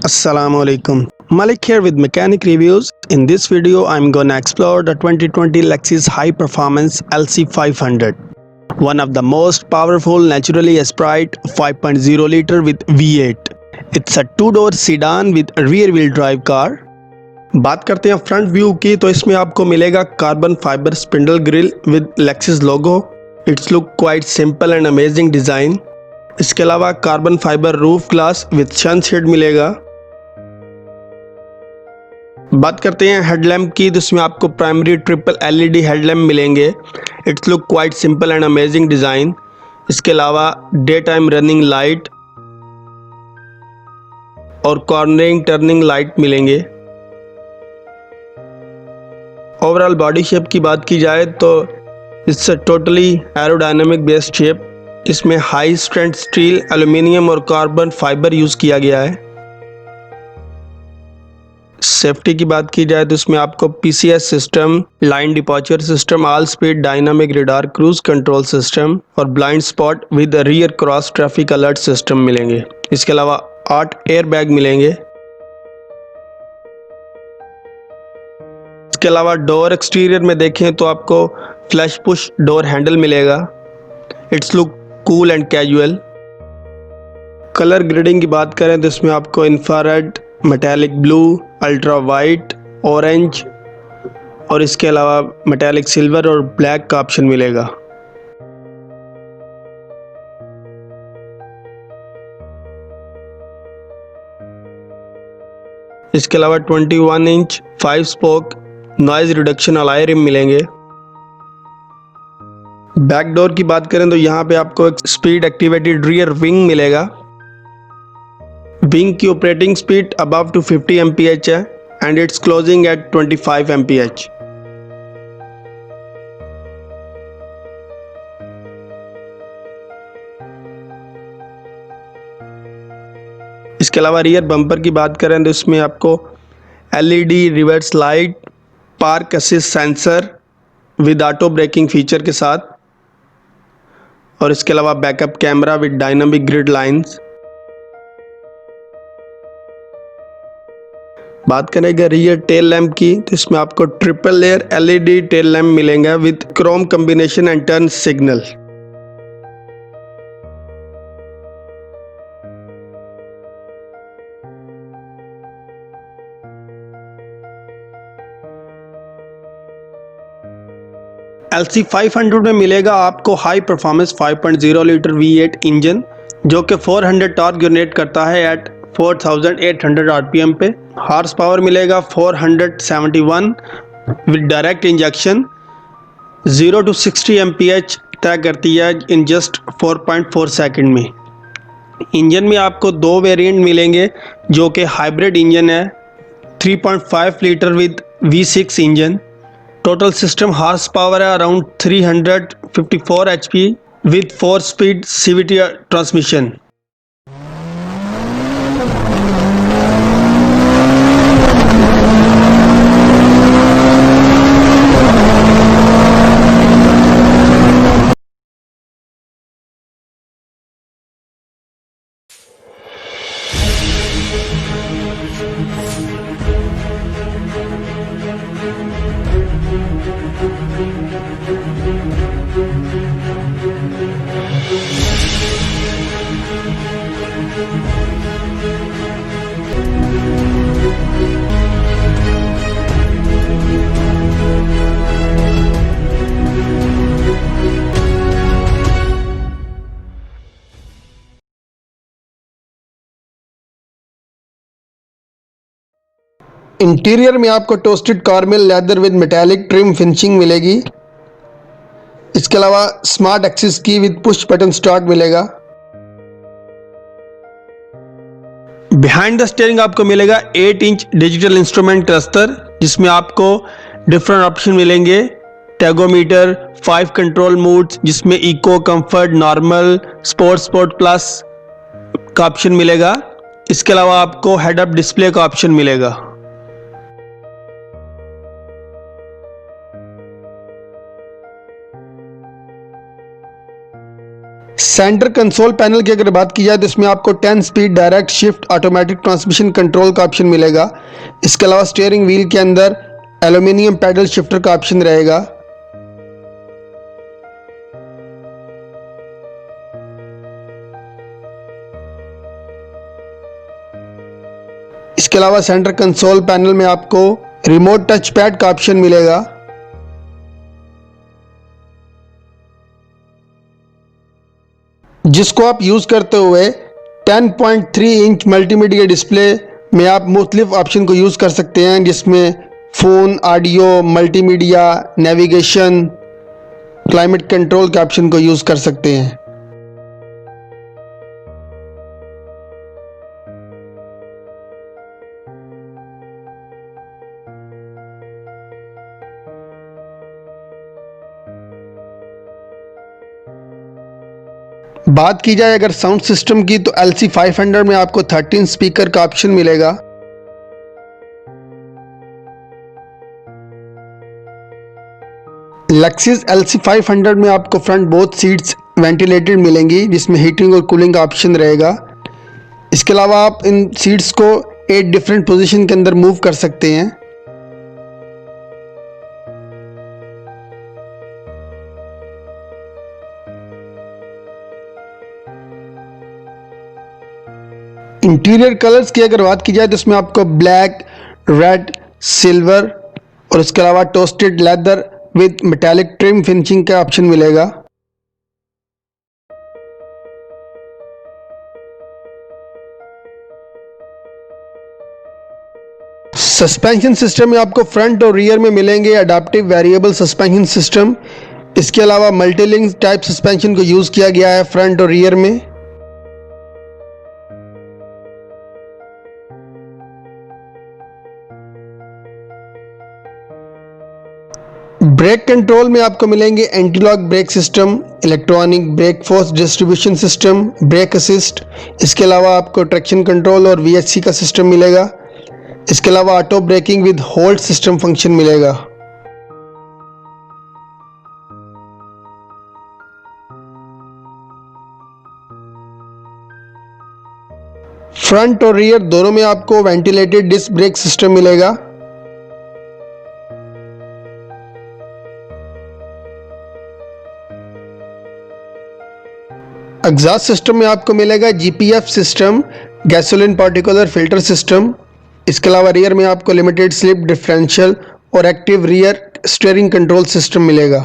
Assalamualaikum. Malik here with Mechanic Reviews. In this video, I'm gonna explore the 2020 Lexus High Performance LC500. One of the most powerful naturally aspirated 5.0 liter with V8. It's a two-door sedan with rear wheel drive car. बात करते हैं front view की, तो इसमें आपको मिलेगा carbon fibre spindle grill with Lexus logo. It's look quite simple and amazing design. इसके अलावा carbon fibre roof glass with sunshade मिलेगा. बात करते हैं हेडलैम्प की, तो इसमें आपको प्राइमरी ट्रिपल एलईडी हेडलैम्प मिलेंगे. It's look quite simple and amazing design. इसके अलावा डे टाइम रनिंग लाइट और कॉर्नरिंग टर्निंग लाइट मिलेंगे. ओवरऑल बॉडी शेप की बात की जाए तो it's totally aerodynamic based shape. इसमें हाई स्ट्रेंथ स्टील, एल्यूमिनियम और कार्बन फाइबर यूज़ किया गया है. सेफ्टी की बात की जाए तो इसमें आपको PCS system, lane departure system, all speed dynamic radar, cruise control system और blind spot with rear cross traffic alert system मिलेंगे. इसके अलावा 8 एयर बैग मिलेंगे. इसके अलावा डोर एक्सटीरियर में देखें तो आपको फ्लैश पुश डोर हैंडल मिलेगा. It's look cool and casual. Colour grading की बात करें तो इसमें आपको infrared, metallic blue, ultra white, orange और इसके अलावा मेटालिक सिल्वर और ब्लैक का ऑप्शन मिलेगा. इसके अलावा 21 inch 5 spoke noise reduction alloy rim मिलेंगे. बैक डोर की बात करें तो यहाँ पे आपको एक स्पीड एक्टिवेटेड रियर विंग मिलेगा. विंग की operating speed above to 50 mph है and it's closing at 25 mph. इसके अलावा रियर बम्पर की बात करें तो इसमें आपको LED reverse light, park assist sensor with auto braking feature के साथ और इसके अलावा backup camera with dynamic grid lines. बात करेंगे रियर टेल लैम्प की, तो इसमें आपको triple layer LED tail lamp मिलेंगे with chrome combination and turn signal. LC500 में मिलेगा आपको high performance 5.0 litre V8 engine जो कि 400 टॉर्क जनरेट करता है एट 4800 आरपीएम पे. हॉर्स पावर मिलेगा 471 with direct injection. 0 to 60 mph तय करती है इन जस्ट 4.4 सेकंड में. इंजन में आपको दो वेरिएंट मिलेंगे जो कि हाइब्रिड इंजन है. 3.5 litre with V6 engine. Total system horse power है around 354 HP with 4 speed CVT transmission. Interior में आपको toasted caramel leather with metallic trim finishing मिलेगी. इसके अलावा smart access key with push button start मिलेगा. Behind the steering आपको मिलेगा 8 inch digital instrument cluster जिसमें आपको डिफरेंट ऑप्शन मिलेंगे. टैगोमीटर, 5 कंट्रोल मोड्स जिसमें eco, comfort, normal, sport plus का ऑप्शन मिलेगा. इसके अलावा आपको हेड अप डिस्प्ले का ऑप्शन मिलेगा. सेंटर कंसोल पैनल की अगर बात की जाए तो इसमें आपको 10 speed direct shift automatic transmission control का ऑप्शन मिलेगा। इसके अलावा स्टीयरिंग व्हील के अंदर एल्यूमिनियम पैडल शिफ्टर का ऑप्शन रहेगा। इसके अलावा सेंटर कंसोल पैनल में आपको रिमोट टच पैड का ऑप्शन मिलेगा। जिसको आप यूज करते हुए 10.3 इंच मल्टीमीडिया डिस्प्ले में आप मुख्तलिफ ऑप्शन को यूज कर सकते हैं, जिसमें phone, audio, multimedia, navigation, climate control के ऑप्शन को यूज कर सकते हैं। बात की जाए अगर साउंड सिस्टम की तो LC500 में आपको 13 स्पीकर का ऑप्शन मिलेगा। लेक्सिस LC500 में आपको फ्रंट बोथ सीट्स वेंटिलेटेड मिलेंगी, जिसमें हीटिंग और कूलिंग का ऑप्शन रहेगा। इसके अलावा आप इन सीट्स को 8 डिफरेंट पोजीशन के अंदर मूव कर सकते हैं। इंटीरियर कलर्स की अगर बात की जाए तो इसमें आपको ब्लैक, रेड, सिल्वर और इसके अलावा toasted leather with metallic trim finishing का ऑप्शन मिलेगा। सस्पेंशन सिस्टम में आपको फ्रंट और रियर में मिलेंगे अडाप्टिव वेरिएबल सस्पेंशन सिस्टम। इसके अलावा मल्टीलिंक टाइप सस्पेंशन को यूज किया गया है फ्रंट और रियर में। ब्रेक कंट्रोल में आपको मिलेंगे anti lock brake system, electronic brake force distribution system, brake assist. इसके अलावा आपको ट्रैक्शन कंट्रोल और VSC का सिस्टम मिलेगा। इसके अलावा auto braking with hold system function मिलेगा। फ्रंट और रियर दोनों में आपको वेंटिलेटेड डिस्क ब्रेक सिस्टम मिलेगा। एग्जॉस्ट सिस्टम में आपको मिलेगा GPF system, gasoline particulate filter system. इसके अलावा रियर में आपको लिमिटेड स्लिप डिफरेंशियल और active rear steering control system मिलेगा।